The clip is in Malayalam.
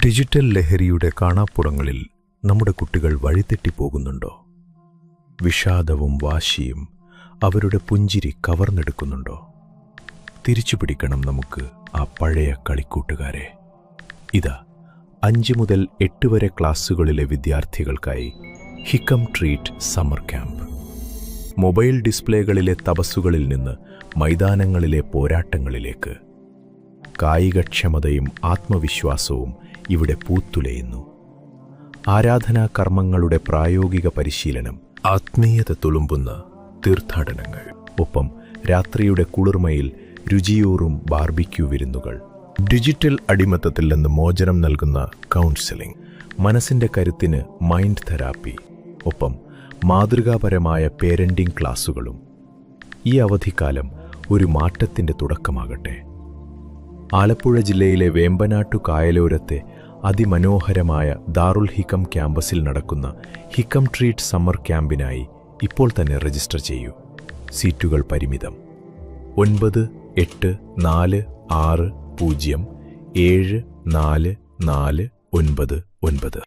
ഡിജിറ്റൽ ലഹരിയുടെ കാണാപ്പുറങ്ങളിൽ നമ്മുടെ കുട്ടികൾ വഴിതെറ്റിപ്പോകുന്നുണ്ടോ? വിഷാദവും വാശിയും അവരുടെ പുഞ്ചിരി കവർന്നെടുക്കുന്നുണ്ടോ? തിരിച്ചുപിടിക്കണം നമുക്ക് ആ പഴയ കളിക്കൂട്ടുകാരെ. ഇതാ 5 മുതൽ 8 വരെ ക്ലാസ്സുകളിലെ വിദ്യാർത്ഥികൾക്കായി Hikam treat summer camp. Mobile ഡിസ്പ്ലേകളിലെ തപസ്സുകളിൽ നിന്ന് മൈതാനങ്ങളിലെ പോരാട്ടങ്ങളിലേക്ക് കായികക്ഷമതയും ആത്മവിശ്വാസവും ഇവിടെ പൂത്തുലയുന്നു. ആരാധനാ കർമ്മങ്ങളുടെ പ്രായോഗിക പരിശീലനം, ആത്മീയത തുളുമ്പുന്ന തീർത്ഥാടനങ്ങൾ, ഒപ്പം രാത്രിയുടെ കുളിർമയിൽ രുചിയൂറും ബാർബിക്യൂ വിരുന്നുകൾ, ഡിജിറ്റൽ അടിമത്തത്തിൽ നിന്ന് മോചനം നൽകുന്ന കൗൺസിലിംഗ്, മനസ്സിന്റെ കരുത്തിന് മൈൻഡ് തെറാപ്പി, ഒപ്പം മാതൃകാപരമായ പേരന്റിംഗ് ക്ലാസുകളും. ഈ അവധിക്കാലം ഒരു മാറ്റത്തിന്റെ തുടക്കമാകട്ടെ. ആലപ്പുഴ ജില്ലയിലെ വേമ്പനാട്ടു കായലോരത്തെ അതിമനോഹരമായ ദാറുൽ ഹിക്കം ക്യാമ്പസിൽ നടക്കുന്ന ഹിക്കം ട്രീറ്റ് സമ്മർ ക്യാമ്പിനായി ഇപ്പോൾ തന്നെ രജിസ്റ്റർ ചെയ്യൂ. സീറ്റുകൾ പരിമിതം. 9846074499.